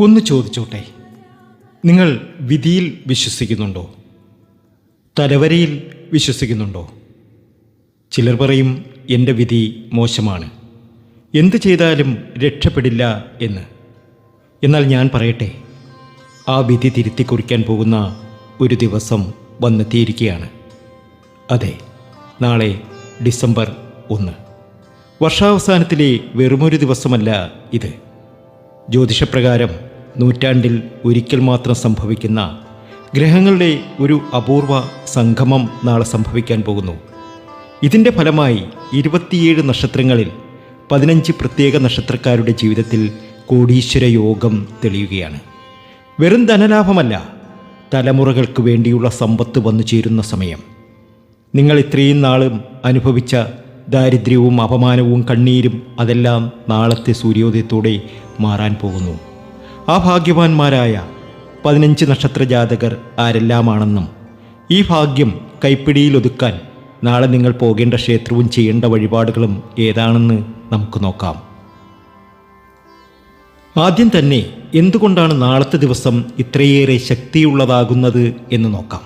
ഒന്ന് ചോദിച്ചോട്ടെ, നിങ്ങൾ വിധിയിൽ വിശ്വസിക്കുന്നുണ്ടോ? തലവരയിൽ വിശ്വസിക്കുന്നുണ്ടോ? ചിലർ പറയും എൻ്റെ വിധി മോശമാണ്, എന്തു ചെയ്താലും രക്ഷപ്പെടില്ല എന്ന്. എന്നാൽ ഞാൻ പറയട്ടെ, ആ വിധി തിരുത്തി കുറിക്കാൻ പോകുന്ന ഒരു ദിവസം വന്നെത്തിയിരിക്കുകയാണ്. അതെ, നാളെ ഡിസംബർ 1. വർഷാവസാനത്തിലെ വെറുമൊരു ദിവസമല്ല ഇത്. ജ്യോതിഷപ്രകാരം നൂറ്റാണ്ടിൽ ഒരിക്കൽ മാത്രം സംഭവിക്കുന്ന ഗ്രഹങ്ങളുടെ ഒരു അപൂർവ സംഗമം നാളെ സംഭവിക്കാൻ പോകുന്നു. ഇതിൻ്റെ ഫലമായി 27 നക്ഷത്രങ്ങളിൽ 15 പ്രത്യേക നക്ഷത്രക്കാരുടെ ജീവിതത്തിൽ കോടീശ്വര യോഗം തെളിയുകയാണ്. വെറും ധനലാഭമല്ല, തലമുറകൾക്ക് വേണ്ടിയുള്ള സമ്പത്ത് വന്നു ചേരുന്ന സമയം. നിങ്ങൾ ഇത്രയും നാളും അനുഭവിച്ച ദാരിദ്ര്യവും അപമാനവും കണ്ണീരും അതെല്ലാം നാളത്തെ സൂര്യോദയത്തോടെ മാറാൻ പോകുന്നു. ആ ഭാഗ്യവാന്മാരായ 15 നക്ഷത്ര ജാതകർ ആരെല്ലാമാണെന്നും ഈ ഭാഗ്യം കൈപ്പിടിയിൽ ഒതുക്കാൻ നാളെ നിങ്ങൾ പോകേണ്ട ക്ഷേത്രവും ചെയ്യേണ്ട വഴിപാടുകളും ഏതാണെന്ന് നമുക്ക് നോക്കാം. ആദ്യം തന്നെ എന്തുകൊണ്ടാണ് നാളത്തെ ദിവസം ഇത്രയേറെ ശക്തിയുള്ളതാകുന്നത് എന്ന് നോക്കാം.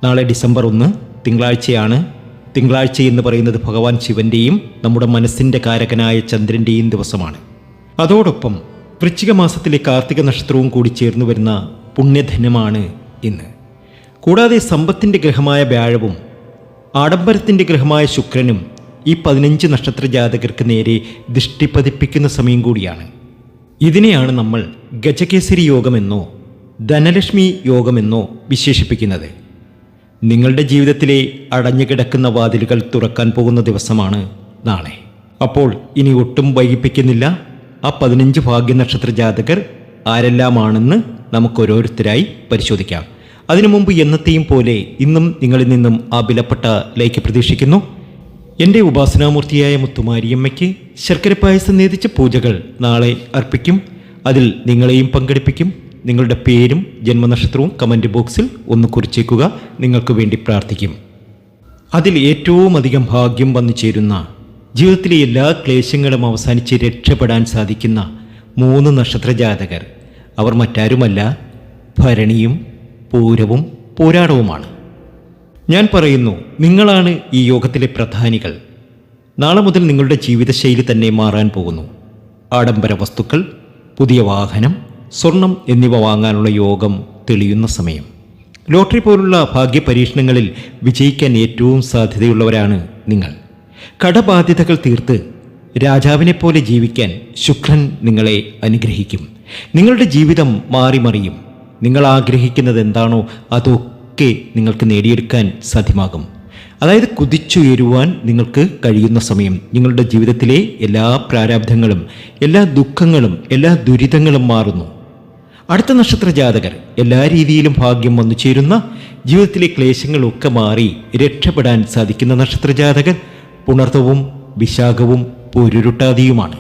നാളെ ഡിസംബർ 1 തിങ്കളാഴ്ചയാണ്. തിങ്കളാഴ്ച എന്ന് പറയുന്നത് ഭഗവാൻ ശിവൻ്റെയും നമ്മുടെ മനസ്സിൻ്റെ കാരകനായ ചന്ദ്രൻ്റെയും ദിവസമാണ്. അതോടൊപ്പം വൃശ്ചിക മാസത്തിലെ കാർത്തിക നക്ഷത്രവും കൂടി ചേർന്ന് വരുന്ന പുണ്യധനമാണ് ഇന്ന്. കൂടാതെ സമ്പത്തിൻ്റെ ഗ്രഹമായ വ്യാഴവും ആഡംബരത്തിൻ്റെ ഗ്രഹമായ ശുക്രനും ഈ 15 നക്ഷത്ര ജാതകർക്ക് നേരെ ദൃഷ്ടി പതിപ്പിക്കുന്ന സമയം കൂടിയാണ്. ഇതിനെയാണ് നമ്മൾ ഗജകേസരി യോഗമെന്നോ ധനലക്ഷ്മി യോഗമെന്നോ വിശേഷിപ്പിക്കുന്നത്. നിങ്ങളുടെ ജീവിതത്തിലെ അടഞ്ഞുകിടക്കുന്ന വാതിലുകൾ തുറക്കാൻ പോകുന്ന ദിവസമാണ് നാളെ. അപ്പോൾ ഇനി ഒട്ടും വൈകിപ്പിക്കുന്നില്ല, ആ 15 ഭാഗ്യനക്ഷത്ര ജാതകർ ആരെല്ലാമാണെന്ന് നമുക്ക് ഓരോരുത്തരായി പരിശോധിക്കാം. അതിനു മുമ്പ് എന്നത്തെയും പോലെ ഇന്നും നിങ്ങളിൽ നിന്നും ആ വിലപ്പെട്ട ലൈക്ക് പ്രതീക്ഷിക്കുന്നു. എൻ്റെ ഉപാസനാമൂർത്തിയായ മുത്തുമാരിയമ്മയ്ക്ക് ശർക്കര പായസം നേദിച്ച പൂജകൾ നാളെ അർപ്പിക്കും. അതിൽ നിങ്ങളെയും പങ്കെടുപ്പിക്കും. നിങ്ങളുടെ പേരും ജന്മനക്ഷത്രവും കമൻറ്റ് ബോക്സിൽ ഒന്ന് കുറിച്ചേക്കുക. നിങ്ങൾക്ക് വേണ്ടി പ്രാർത്ഥിക്കും. അതിൽ ഏറ്റവും അധികം ഭാഗ്യം വന്നു ചേരുന്ന, ജീവിതത്തിലെ എല്ലാ ക്ലേശങ്ങളും അവസാനിച്ച് രക്ഷപ്പെടാൻ സാധിക്കുന്ന 3 നക്ഷത്ര ജാതകർ, അവർ മറ്റാരുമല്ല, ഭരണിയും പൂരവും പോരാടവുമാണ്. ഞാൻ പറയുന്നു, നിങ്ങളാണ് ഈ യോഗത്തിലെ പ്രധാനികൾ. നാളെ മുതൽ നിങ്ങളുടെ ജീവിതശൈലി തന്നെ മാറാൻ പോകുന്നു. ആഡംബര വസ്തുക്കൾ, പുതിയ വാഹനം, സ്വർണം എന്നിവ വാങ്ങാനുള്ള യോഗം തെളിയുന്ന സമയം. ലോട്ടറി പോലുള്ള ഭാഗ്യപരീക്ഷണങ്ങളിൽ വിജയിക്കാൻ ഏറ്റവും സാധ്യതയുള്ളവരാണ് നിങ്ങൾ. കടബാധ്യതകൾ തീർത്ത് രാജാവിനെപ്പോലെ ജീവിക്കാൻ ശുക്രൻ നിങ്ങളെ അനുഗ്രഹിക്കും. നിങ്ങളുടെ ജീവിതം മാറിമറിയും. നിങ്ങൾ ആഗ്രഹിക്കുന്നത് എന്താണോ അതൊക്കെ നിങ്ങൾക്ക് നേടിയെടുക്കാൻ സാധ്യമാകും. അതായത് കുതിച്ചുയരുവാൻ നിങ്ങൾക്ക് കഴിയുന്ന സമയം. നിങ്ങളുടെ ജീവിതത്തിലെ എല്ലാ പ്രാരാബ്ധങ്ങളും, എല്ലാ ദുഃഖങ്ങളും, എല്ലാ ദുരിതങ്ങളും മാറുന്നു. അടുത്ത നക്ഷത്ര ജാതകർ എല്ലാ രീതിയിലും ഭാഗ്യം വന്നു ചേരുന്ന, ജീവിതത്തിലെ ക്ലേശങ്ങളൊക്കെ മാറി രക്ഷപ്പെടാൻ സാധിക്കുന്ന നക്ഷത്ര ജാതകർ പുണർത്തവും വിശാഖവും പൊരുരുട്ടാതിയുമാണ്.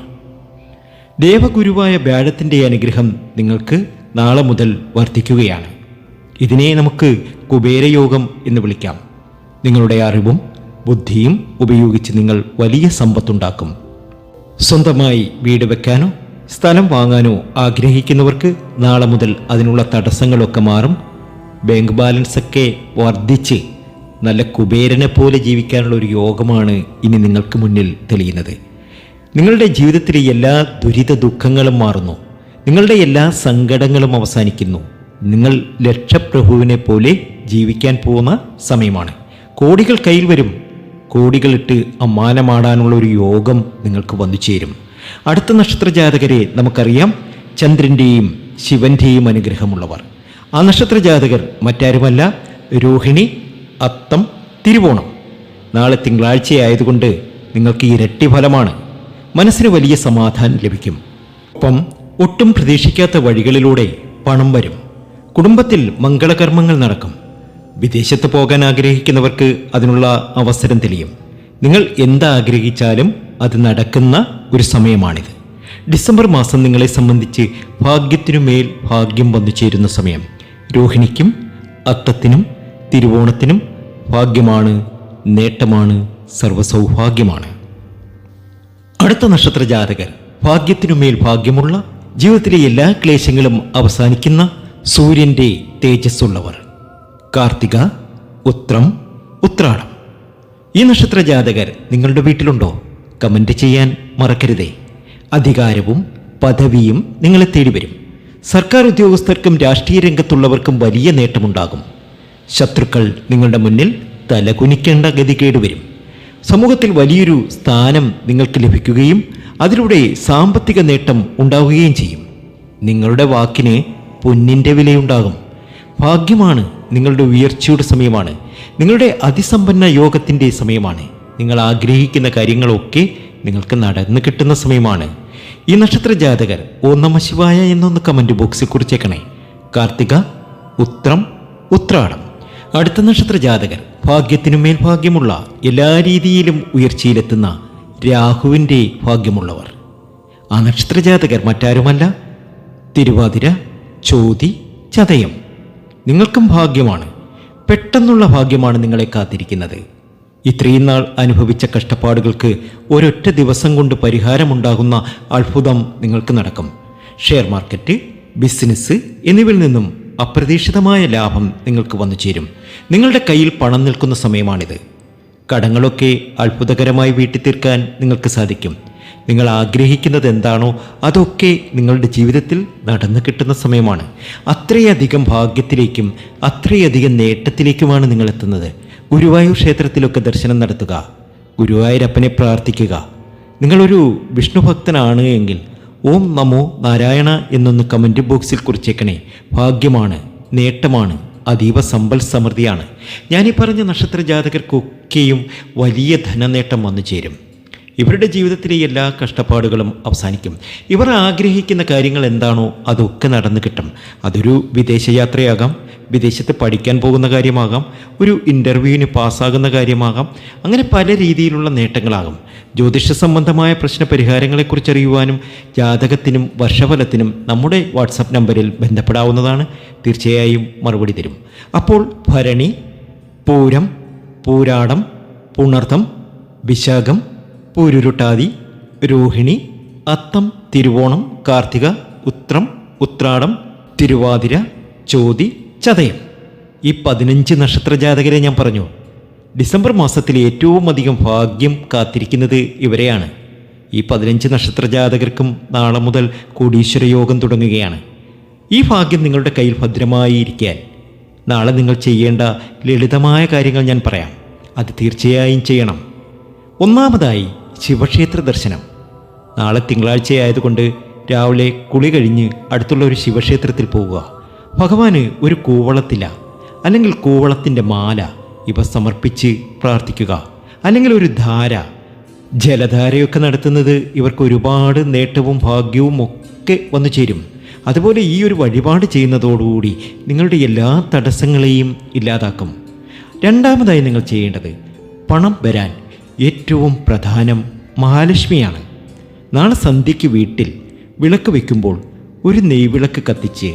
ദേവഗുരുവായ വ്യാഴത്തിൻ്റെ അനുഗ്രഹം നിങ്ങൾക്ക് നാളെ മുതൽ വർദ്ധിക്കുകയാണ്. ഇതിനെ നമുക്ക് കുബേരയോഗം എന്ന് വിളിക്കാം. നിങ്ങളുടെ അറിവും ബുദ്ധിയും ഉപയോഗിച്ച് നിങ്ങൾ വലിയ സമ്പത്തുണ്ടാക്കും. സ്വന്തമായി വീട് വെക്കാനോ സ്ഥലം വാങ്ങാനോ ആഗ്രഹിക്കുന്നവർക്ക് നാളെ മുതൽ അതിനുള്ള തടസ്സങ്ങളൊക്കെ മാറും. ബാങ്ക് ബാലൻസൊക്കെ വർദ്ധിച്ച് നല്ല കുബേരനെ പോലെ ജീവിക്കാനുള്ള ഒരു യോഗമാണ് ഇനി നിങ്ങൾക്ക് മുന്നിൽ തെളിയുന്നത്. നിങ്ങളുടെ ജീവിതത്തിലെ എല്ലാ ദുരിത ദുഃഖങ്ങളും മാറുന്നു. നിങ്ങളുടെ എല്ലാ സങ്കടങ്ങളും അവസാനിക്കുന്നു. നിങ്ങൾ ലക്ഷപ്രഭുവിനെ പോലെ ജീവിക്കാൻ പോകുന്ന സമയമാണ്. കോടികൾ കയ്യിൽ വരും. കോടികളിട്ട് അമ്മാനമാടാനുള്ള ഒരു യോഗം നിങ്ങൾക്ക് വന്നു ചേരും. അടുത്ത നക്ഷത്ര ജാതകരെ നമുക്കറിയാം, ചന്ദ്രൻ്റെയും ശിവൻ്റെയും അനുഗ്രഹമുള്ളവർ. ആ നക്ഷത്ര ജാതകർ മറ്റാരുമല്ല, രോഹിണി, അത്തം, തിരുവോണം. നാളെ തിങ്കളാഴ്ചയായതുകൊണ്ട് നിങ്ങൾക്ക് ഇരട്ടി ഫലമാണ്. മനസ്സിന് വലിയ സമാധാനം ലഭിക്കും. ഒപ്പം ഒട്ടും പ്രതീക്ഷിക്കാത്ത വഴികളിലൂടെ പണം വരും. കുടുംബത്തിൽ മംഗളകർമ്മങ്ങൾ നടക്കും. വിദേശത്ത് പോകാൻ ആഗ്രഹിക്കുന്നവർക്ക് അതിനുള്ള അവസരം തെളിയും. നിങ്ങൾ എന്താഗ്രഹിച്ചാലും അത് നടക്കുന്ന ഒരു സമയമാണിത്. ഡിസംബർ മാസം നിങ്ങളെ സംബന്ധിച്ച് ഭാഗ്യത്തിനുമേൽ ഭാഗ്യം വന്നു ചേരുന്ന സമയം. രോഹിണിക്കും അത്തത്തിനും തിരുവോണത്തിനും ഭാഗ്യമാണ്, നേട്ടമാണ്, സർവ്വസൗഭാഗ്യമാണ്. അടുത്ത നക്ഷത്ര ജാതകർ ഭാഗ്യത്തിനുമേൽ ഭാഗ്യമുള്ള ജീവിതത്തിലെ എല്ലാ ക്ലേശങ്ങളും അവസാനിക്കുന്ന സൂര്യൻ്റെ തേജസ്സുള്ളവർ. കാർത്തിക, ഉത്രം, ഉത്രാടം. ഈ നക്ഷത്ര ജാതകർ നിങ്ങളുടെ വീട്ടിലുണ്ടോ? കമൻ്റ് ചെയ്യാൻ മറക്കരുതേ. അധികാരവും പദവിയും നിങ്ങളെ തേടി വരും. സർക്കാർ ഉദ്യോഗസ്ഥർക്കും രാഷ്ട്രീയ രംഗത്തുള്ളവർക്കും വലിയ നേട്ടമുണ്ടാകും. ശത്രുക്കൾ നിങ്ങളുടെ മുന്നിൽ തലകുനിക്കേണ്ട ഗതികേട് വരും. സമൂഹത്തിൽ വലിയൊരു സ്ഥാനം നിങ്ങൾക്ക് ലഭിക്കുകയും അതിലൂടെ സാമ്പത്തിക നേട്ടം ഉണ്ടാവുകയും ചെയ്യും. നിങ്ങളുടെ വാക്കിന് പൊന്നിൻ്റെ വിലയുണ്ടാകും. ഭാഗ്യമാണ്. നിങ്ങളുടെ ഉയർച്ചയുടെ സമയമാണ്. നിങ്ങളുടെ അതിസമ്പന്ന യോഗത്തിൻ്റെ സമയമാണ്. നിങ്ങൾ ആഗ്രഹിക്കുന്ന കാര്യങ്ങളൊക്കെ നിങ്ങൾക്ക് നടന്നു കിട്ടുന്ന സമയമാണ്. ഈ നക്ഷത്ര ജാതകർ ഓം നമഃ ശിവായ എന്നൊന്ന് കമൻറ്റ് ബോക്സിൽ കുറിച്ചേക്കണേ. കാർത്തിക, ഉത്രം, ഉത്രാടം. അടുത്ത നക്ഷത്ര ജാതകർ ഭാഗ്യത്തിനുമേൽ ഭാഗ്യമുള്ള എല്ലാ രീതിയിലും ഉയർച്ചയിലെത്തുന്ന രാഹുവിൻ്റെ ഭാഗ്യമുള്ളവർ. ആ നക്ഷത്ര ജാതകർ മറ്റാരുമല്ല, തിരുവാതിര, ചോതി, ചതയം. നിങ്ങൾക്കും ഭാഗ്യമാണ്. പെട്ടെന്നുള്ള ഭാഗ്യമാണ് നിങ്ങളെ കാത്തിരിക്കുന്നത്. ഇത്രയും നാൾ അനുഭവിച്ച കഷ്ടപ്പാടുകൾക്ക് ഒരൊറ്റ ദിവസം കൊണ്ട് പരിഹാരമുണ്ടാകുന്ന അത്ഭുതം നിങ്ങൾക്ക് നടക്കും. ഷെയർ മാർക്കറ്റ്, ബിസിനസ് എന്നിവയിൽ നിന്നും അപ്രതീക്ഷിതമായ ലാഭം നിങ്ങൾക്ക് വന്നു ചേരും. നിങ്ങളുടെ കയ്യിൽ പണം നിൽക്കുന്ന സമയമാണിത്. കടങ്ങളൊക്കെ അത്ഭുതകരമായി വീട്ടി തീർക്കാൻ നിങ്ങൾക്ക് സാധിക്കും. നിങ്ങൾ ആഗ്രഹിക്കുന്നത് എന്താണോ അതൊക്കെ നിങ്ങളുടെ ജീവിതത്തിൽ നടന്നു കിട്ടുന്ന സമയമാണ്. അത്രയധികം ഭാഗ്യത്തിലേക്കും അത്രയധികം നേട്ടത്തിലേക്കുമാണ് നിങ്ങൾ എത്തുന്നത്. ഗുരുവായൂർ ക്ഷേത്രത്തിലൊക്കെ ദർശനം നടത്തുക. ഗുരുവായൂരപ്പനെ പ്രാർത്ഥിക്കുക. നിങ്ങളൊരു വിഷ്ണു ഭക്തനാണ് എങ്കിൽ ഓം നമോ നാരായണ എന്നൊന്ന് കമൻറ്റ് ബോക്സിൽ കുറിച്ചേക്കണേ. ഭാഗ്യമാണ്, നേട്ടമാണ്, അതീവ സമ്പൽ സമൃദ്ധിയാണ്. ഞാനീ പറഞ്ഞ നക്ഷത്ര ജാതകർക്കൊക്കെയും വലിയ ധനനേട്ടം വന്നു ചേരും. ഇവരുടെ ജീവിതത്തിലെ എല്ലാ കഷ്ടപ്പാടുകളും അവസാനിക്കും. ഇവർ ആഗ്രഹിക്കുന്ന കാര്യങ്ങൾ എന്താണോ അതൊക്കെ നടന്നു കിട്ടും. അതൊരു വിദേശയാത്രയാകാം, വിദേശത്ത് പഠിക്കാൻ പോകുന്ന കാര്യമാകാം, ഒരു ഇൻ്റർവ്യൂവിന് പാസ്സാകുന്ന കാര്യമാകാം. അങ്ങനെ പല രീതിയിലുള്ള നേട്ടങ്ങളാകും. ജ്യോതിഷ സംബന്ധമായ പ്രശ്നപരിഹാരങ്ങളെക്കുറിച്ച് അറിയുവാനും ജാതകത്തിനും വർഷഫലത്തിനും നമ്മുടെ വാട്സപ്പ് നമ്പറിൽ ബന്ധപ്പെടാവുന്നതാണ്. തീർച്ചയായും മറുപടി തരും. അപ്പോൾ ഭരണി, പൂരം, പൂരാടം, പുണർതം, വിശാഖം, പൂരുരുട്ടാതി, രോഹിണി, അത്തം, തിരുവോണം, കാർത്തിക, ഉത്രം, ഉത്രാടം, തിരുവാതിര, ചോതി, ചതയം. ഈ 15 നക്ഷത്ര ജാതകരെ ഞാൻ പറഞ്ഞു. ഡിസംബർ മാസത്തിൽ ഏറ്റവും അധികം ഭാഗ്യം കാത്തിരിക്കുന്നത് ഇവരെയാണ്. ഈ 15 നക്ഷത്ര ജാതകർക്കും നാളെ മുതൽ കോടീശ്വര യോഗം തുടങ്ങുകയാണ്. ഈ ഭാഗ്യം നിങ്ങളുടെ കയ്യിൽ ഭദ്രമായി ഇരിക്കാൻ നാളെ നിങ്ങൾ ചെയ്യേണ്ട ലളിതമായ കാര്യങ്ങൾ ഞാൻ പറയാം. അത് തീർച്ചയായും ചെയ്യണം. ഒന്നാമതായി ശിവക്ഷേത്ര ദർശനം. നാളെ തിങ്കളാഴ്ചയായതുകൊണ്ട് രാവിലെ കുളി കഴിഞ്ഞ് അടുത്തുള്ള ഒരു ശിവക്ഷേത്രത്തിൽ പോവുക. ഭഗവാന് ഒരു കൂവളത്തില അല്ലെങ്കിൽ കൂവളത്തിൻ്റെ മാല ഇവ സമർപ്പിച്ച് പ്രാർത്ഥിക്കുക. അല്ലെങ്കിൽ ഒരു ധാര, ജലധാരയൊക്കെ നടത്തുന്നത് ഇവർക്ക് ഒരുപാട് നേട്ടവും ഭാഗ്യവും ഒക്കെ വന്നു ചേരും. അതുപോലെ ഈ ഒരു വഴിപാട് ചെയ്യുന്നതോടുകൂടി നിങ്ങളുടെ എല്ലാ തടസ്സങ്ങളെയും ഇല്ലാതാക്കും. രണ്ടാമതായി നിങ്ങൾ ചെയ്യേണ്ടത് പണം വരാൻ ഏറ്റവും പ്രധാനം മഹാലക്ഷ്മിയാണ്. നാളെ സന്ധ്യയ്ക്ക് വീട്ടിൽ വിളക്ക് വയ്ക്കുമ്പോൾ ഒരു നെയ്വിളക്ക് കത്തിച്ച്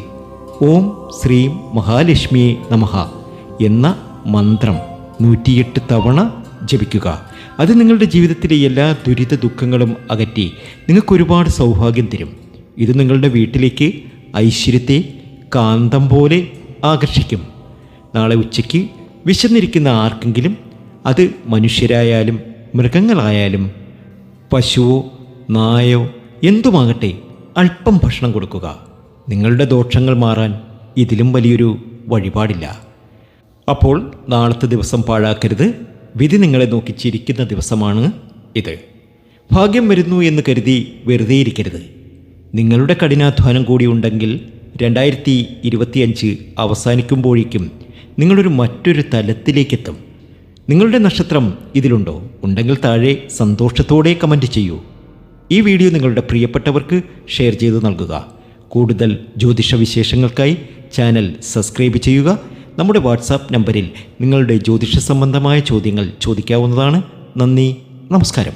ഓം ശ്രീം മഹാലക്ഷ്മിയെ നമഃ എന്ന മന്ത്രം 108 തവണ ജപിക്കുക. അത് നിങ്ങളുടെ ജീവിതത്തിലെ എല്ലാ ദുരിത ദുഃഖങ്ങളും അകറ്റി നിങ്ങൾക്കൊരുപാട് സൗഭാഗ്യം തരും. ഇത് നിങ്ങളുടെ വീട്ടിലേക്ക് ഐശ്വര്യത്തെ കാന്തം പോലെ ആകർഷിക്കും. നാളെ ഉച്ചയ്ക്ക് വിശന്നിരിക്കുന്ന ആർക്കെങ്കിലും, അത് മനുഷ്യരായാലും മൃഗങ്ങളായാലും പശുവോ നായോ എന്തുമാകട്ടെ, അല്പം ഭക്ഷണം കൊടുക്കുക. നിങ്ങളുടെ ദോഷങ്ങൾ മാറാൻ ഇതിലും വലിയൊരു വഴിപാടില്ല. അപ്പോൾ നാളത്തെ ദിവസം പാഴാക്കരുത്. വിധി നിങ്ങളെ നോക്കി ചിരിക്കുന്ന ദിവസമാണ് ഇത്. ഭാഗ്യം വരുന്നു എന്ന് കരുതി വെറുതെ ഇരിക്കരുത്. നിങ്ങളുടെ കഠിനാധ്വാനം കൂടി ഉണ്ടെങ്കിൽ 2025 അവസാനിക്കുമ്പോഴേക്കും നിങ്ങളൊരു മറ്റൊരു തലത്തിലേക്കെത്തും. നിങ്ങളുടെ നക്ഷത്രം ഇതിലുണ്ടോ? ഉണ്ടെങ്കിൽ താഴെ സന്തോഷത്തോടെ കമൻറ്റ് ചെയ്യൂ. ഈ വീഡിയോ നിങ്ങളുടെ പ്രിയപ്പെട്ടവർക്ക് ഷെയർ ചെയ്ത് നൽകുക. കൂടുതൽ ജ്യോതിഷ വിശേഷങ്ങൾക്കായി ചാനൽ സബ്സ്ക്രൈബ് ചെയ്യുക. നമ്മുടെ വാട്സാപ്പ് നമ്പറിൽ നിങ്ങളുടെ ജ്യോതിഷ സംബന്ധമായ ചോദ്യങ്ങൾ ചോദിക്കാവുന്നതാണ്. നന്ദി, നമസ്കാരം.